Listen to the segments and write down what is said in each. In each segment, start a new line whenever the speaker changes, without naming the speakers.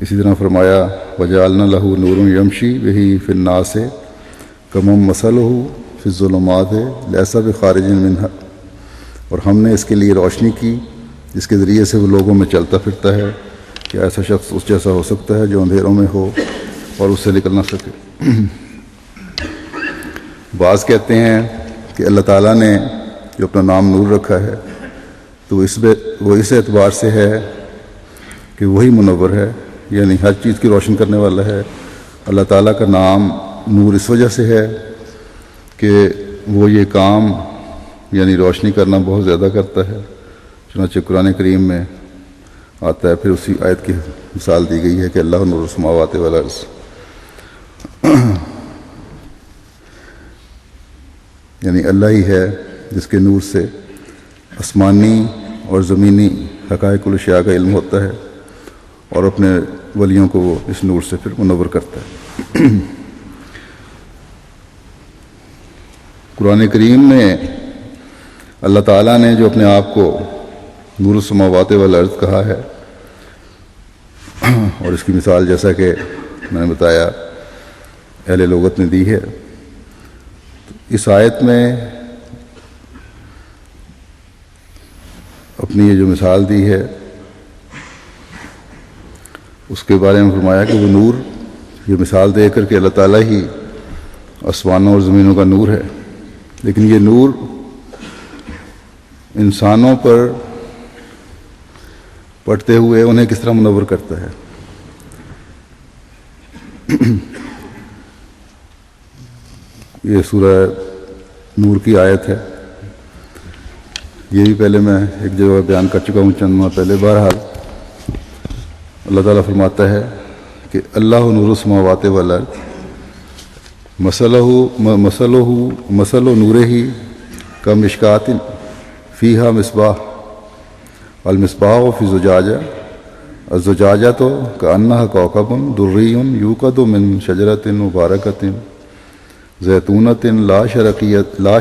اسی طرح فرمایا وجعلنا لہ نور یمشی بہ فی الناس کمن مثلہ فی الظلمات لیس بخارج منہا، اور ہم نے اس کے لیے روشنی کی جس کے ذریعے سے وہ لوگوں میں چلتا پھرتا ہے، کہ ایسا شخص اس جیسا ہو سکتا ہے جو اندھیروں میں ہو اور اس سے نکل نہ سکے۔ بعض کہتے ہیں کہ اللہ تعالیٰ نے جو اپنا نام نور رکھا ہے تو وہ اس اعتبار سے ہے کہ وہی منور ہے، یعنی ہر چیز کی روشن کرنے والا ہے۔ اللہ تعالیٰ کا نام نور اس وجہ سے ہے کہ وہ یہ کام یعنی روشنی کرنا بہت زیادہ کرتا ہے، چنانچہ قرآن کریم میں آتا ہے۔ پھر اسی آیت کی مثال دی گئی ہے کہ اللہ نور السماوات والارض، یعنی اللہ ہی ہے جس کے نور سے آسمانی اور زمینی حقائق الاشیاء کا علم ہوتا ہے، اور اپنے ولیوں کو وہ اس نور سے پھر منور کرتا ہے۔ قرآن کریم میں اللہ تعالیٰ نے جو اپنے آپ کو نور السماوات والارض کہا ہے، اور اس کی مثال جیسا کہ میں نے بتایا اہل لغت نے دی ہے، اس آیت میں اپنی یہ جو مثال دی ہے اس کے بارے میں فرمایا کہ وہ نور، یہ مثال دے کر کہ اللہ تعالیٰ ہی آسمانوں اور زمینوں کا نور ہے، لیکن یہ نور انسانوں پر پڑھتے ہوئے انہیں کس طرح منور کرتا ہے۔ یہ سورہ نور کی آیت ہے، یہ بھی پہلے میں ایک جگہ بیان کر چکا ہوں چند ماہ پہلے۔ بہرحال اللہ تعالیٰ فرماتا ہے کہ اللہ نور السماوات والارض مثل نورہ کمشکات فیہا مصباح المصباح فی زجاجہ الزجاجۃ کأنہا کوکب دری یوقد من شجرۃ مبارکۃ زیتونۃ لا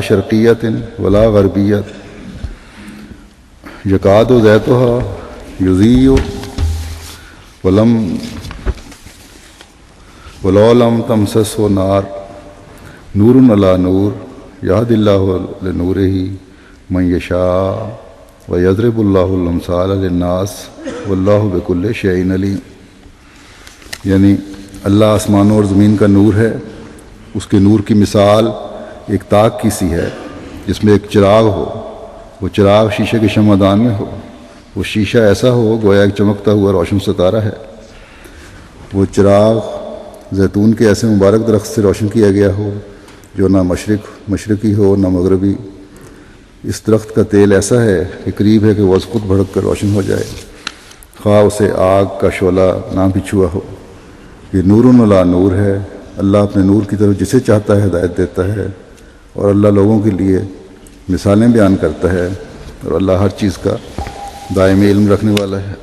شرقیۃ ولا غربیۃ یکاد زیتھا یضیء ولو لم تمسسہ نار نور علی نور یہدی اللہ لنورہ من یشاء ویضرب اللہ الامثال للناس واللہ بکل شیء علیم، یعنی اللہ آسمانوں اور زمین کا نور ہے، اس کے نور کی مثال ایک تاک کی سی ہے جس میں ایک چراغ ہو، وہ چراغ شیشے کے شمعدان میں ہو، وہ شیشہ ایسا ہو گویا ایک چمکتا ہوا روشن ستارہ ہے، وہ چراغ زیتون کے ایسے مبارک درخت سے روشن کیا گیا ہو جو نہ مشرقی ہو نہ مغربی۔ اس درخت کا تیل ایسا ہے کہ قریب ہے کہ وہ از خود بھڑک کر روشن ہو جائے، خواہ اسے آگ کا شعلہ نہ بھی چھوا ہو۔ یہ نور علی نور ہے، اللہ اپنے نور کی طرف جسے چاہتا ہے ہدایت دیتا ہے، اور اللہ لوگوں کے لیے مثالیں بیان کرتا ہے، اور اللہ ہر چیز کا دائمی علم رکھنے والا ہے۔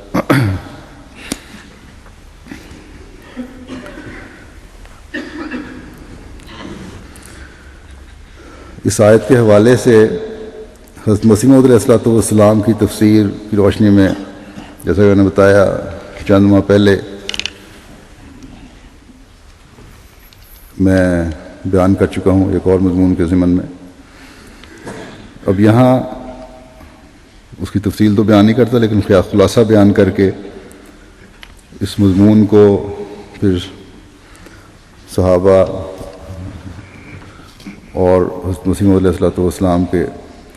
اس آیت کے حوالے سے حضرت مسیح موعود علیہ السلام کی تفسیر کی روشنی میں، جیسا کہ میں نے بتایا چند ماہ پہلے، میں بیان کر چکا ہوں ایک اور مضمون کے ضمن میں۔ اب یہاں اس کی تفصیل تو بیان نہیں کرتا، لیکن خلاصہ بیان کر کے اس مضمون کو پھر صحابہ اور حضرت مسیح موعود علیہ السلام کے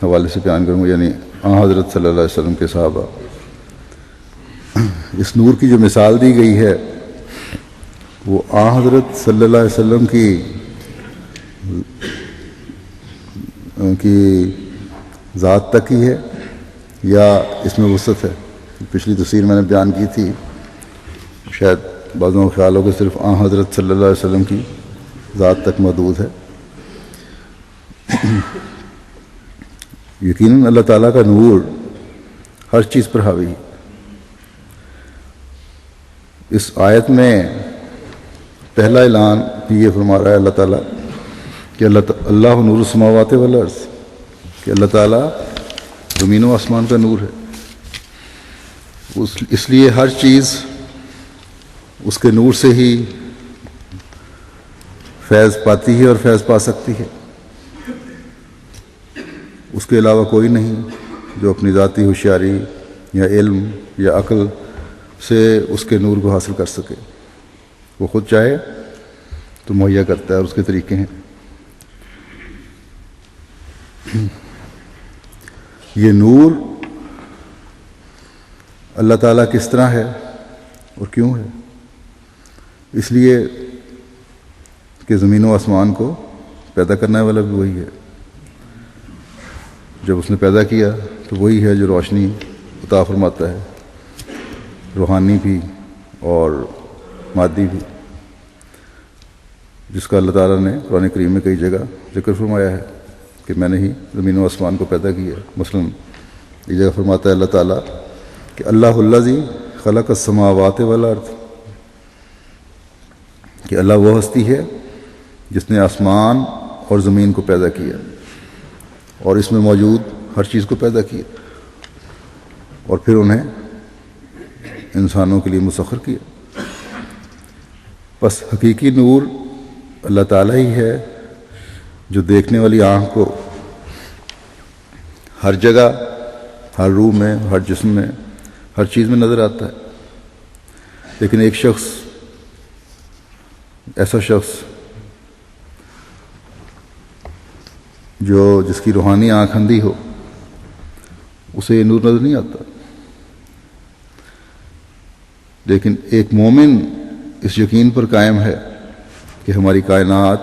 حوالے سے بیان کروں گا، یعنی حضرت صلی اللہ علیہ وسلم کے صحابہ۔ اس نور کی جو مثال دی گئی ہے وہ حضرت صلی اللہ علیہ وسلم کی ذات تک ہی ہے یا اس میں وسعت ہے؟ پچھلی تفسیر میں نے بیان کی تھی، شاید بعضوں کا خیال ہو کہ صرف حضرت صلی اللہ علیہ وسلم کی ذات تک محدود ہے۔ یقیناً اللہ تعالیٰ کا نور ہر چیز پر حاوی ہے۔ اس آیت میں پہلا اعلان بھی یہ فرما رہا ہے اللہ تعالیٰ کہ اللہ نور السماوات والارض، کہ اللہ تعالیٰ زمین و آسمان کا نور ہے۔ اس لیے ہر چیز اس کے نور سے ہی فیض پاتی ہے اور فیض پا سکتی ہے. اس کے علاوہ کوئی نہیں جو اپنی ذاتی ہوشیاری یا علم یا عقل سے اس کے نور کو حاصل کر سکے. وہ خود چاہے تو مہیا کرتا ہے اور اس کے طریقے ہیں. یہ نور اللہ تعالیٰ کس طرح ہے اور کیوں ہے؟ اس لیے کہ زمین و آسمان کو پیدا کرنے والا بھی وہی ہے. جب اس نے پیدا کیا تو وہی ہے جو روشنی عطا فرماتا ہے، روحانی بھی اور مادی بھی، جس کا اللہ تعالیٰ نے قرآن کریم میں کئی جگہ ذکر فرمایا ہے کہ میں نے ہی زمین و آسمان کو پیدا کیا. مثلاً یہ جگہ فرماتا ہے اللہ تعالیٰ کہ اللہ الذی خلق السماوات والارض، کہ اللہ وہ ہستی ہے جس نے آسمان اور زمین کو پیدا کیا اور اس میں موجود ہر چیز کو پیدا کیا اور پھر انہیں انسانوں کے لیے مسخر کیا. بس حقیقی نور اللہ تعالیٰ ہی ہے جو دیکھنے والی آنکھ کو ہر جگہ، ہر روح میں، ہر جسم میں، ہر چیز میں نظر آتا ہے. لیکن ایک شخص، ایسا شخص جس کی روحانی آنکھ اندھی ہو، اسے یہ نور نظر نہیں آتا. لیکن ایک مومن اس یقین پر قائم ہے کہ ہماری کائنات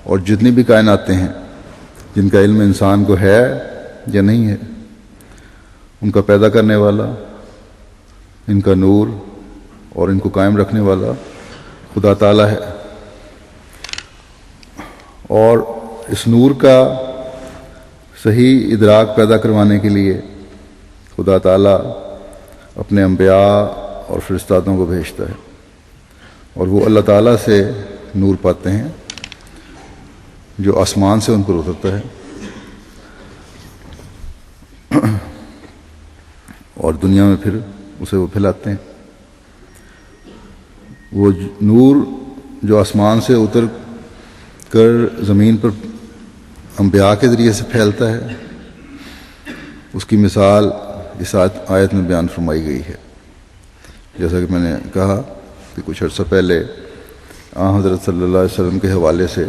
اور جتنی بھی کائناتیں ہیں جن کا علم انسان کو ہے یا نہیں ہے، ان کا پیدا کرنے والا، ان کا نور اور ان کو قائم رکھنے والا خدا تعالیٰ ہے. اور اس نور کا صحیح ادراک پیدا کروانے کے لیے خدا تعالیٰ اپنے انبیاء اور فرشتادوں کو بھیجتا ہے، اور وہ اللہ تعالیٰ سے نور پاتے ہیں جو آسمان سے ان پر اترتا ہے اور دنیا میں پھر اسے وہ پھیلاتے ہیں. وہ نور جو آسمان سے اتر کر زمین پر انبیاء کے ذریعے سے پھیلتا ہے، اس کی مثال اس آیت میں بیان فرمائی گئی ہے. جیسا کہ میں نے کہا کہ کچھ عرصہ پہلے حضرت صلی اللہ علیہ وسلم کے حوالے سے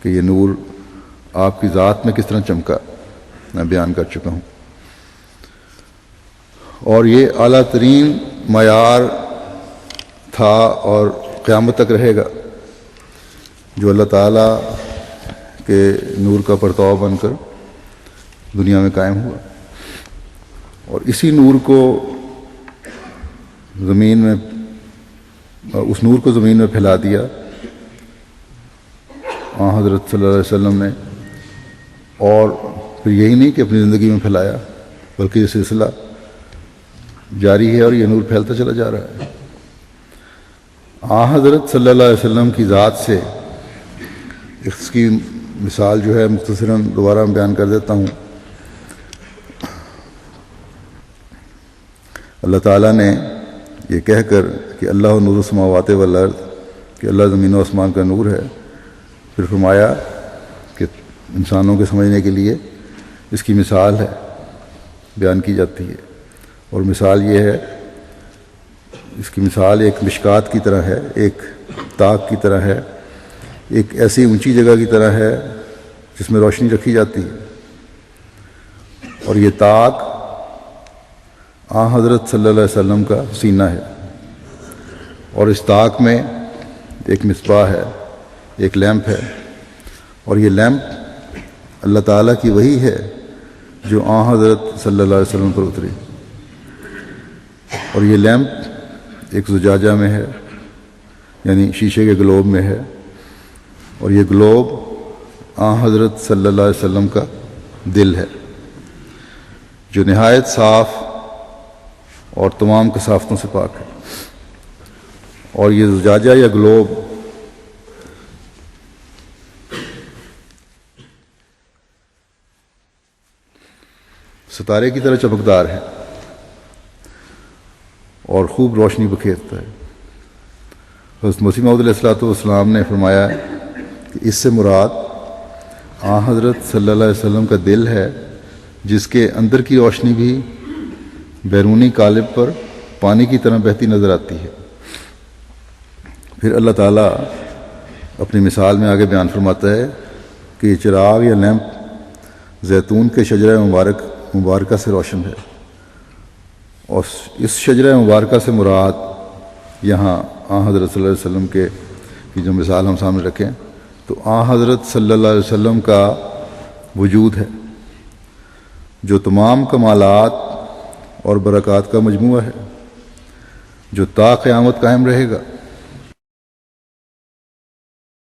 کہ یہ نور آپ کی ذات میں کس طرح چمکا میں بیان کر چکا ہوں، اور یہ اعلیٰ ترین معیار تھا اور قیامت تک رہے گا جو اللہ تعالیٰ کے نور کا پرتاؤ بن کر دنیا میں قائم ہوا. اور اسی نور کو زمین میں، اس نور کو زمین میں پھیلا دیا حضرت صلی اللہ علیہ وسلم نے. اور پھر یہی نہیں کہ اپنی زندگی میں پھیلایا، بلکہ یہ سلسلہ جاری ہے اور یہ نور پھیلتا چلا جا رہا ہے. حضرت صلی اللہ علیہ وسلم کی ذات سے اس کی مثال جو ہے مختصراً دوبارہ بیان کر دیتا ہوں. اللہ تعالیٰ نے یہ کہہ کر کہ اللہ نور السماوات والارض، کہ اللہ زمین و آسمان کا نور ہے، پھر فرمایا کہ انسانوں کے سمجھنے کے لیے اس کی مثال ہے، بیان کی جاتی ہے. اور مثال یہ ہے، اس کی مثال ایک مشکات کی طرح ہے، ایک تاک کی طرح ہے، ایک ایسی اونچی جگہ کی طرح ہے جس میں روشنی رکھی جاتی ہے. اور یہ تاک حضرت صلی اللہ علیہ وسلم کا سینہ ہے، اور اس تاک میں ایک مصباح ہے، ایک لیمپ ہے. اور یہ لیمپ اللہ تعالیٰ کی وہی ہے جو حضرت صلی اللہ علیہ وسلم پر اتری. اور یہ لیمپ ایک زجاجہ میں ہے، یعنی شیشے کے گلوب میں ہے، اور یہ گلوب حضرت صلی اللہ علیہ وسلم کا دل ہے جو نہایت صاف اور تمام کثافتوں سے پاک ہے. اور یہ زجاجہ یا گلوب ستارے کی طرح چمکدار ہے اور خوب روشنی بکھیرتا ہے. حضرت مسیح موعود علیہ الصلوۃ والسلام نے فرمایا کہ اس سے مراد آن حضرت صلی اللہ علیہ وسلم کا دل ہے، جس کے اندر کی روشنی بھی بیرونی قالب پر پانی کی طرح بہتی نظر آتی ہے۔ پھر اللہ تعالیٰ اپنی مثال میں آگے بیان فرماتا ہے کہ یہ چراغ یا لیمپ زیتون کے شجرہ مبارکہ سے روشن ہے، اور اس شجرہ مبارکہ سے مراد یہاں آن حضرت صلی اللہ علیہ وسلم کی جو مثال ہم سامنے رکھیں تو آن حضرت صلی اللہ علیہ وسلم کا وجود ہے، جو تمام کمالات اور برکات کا مجموعہ ہے، جو تا قیامت قائم رہے گا۔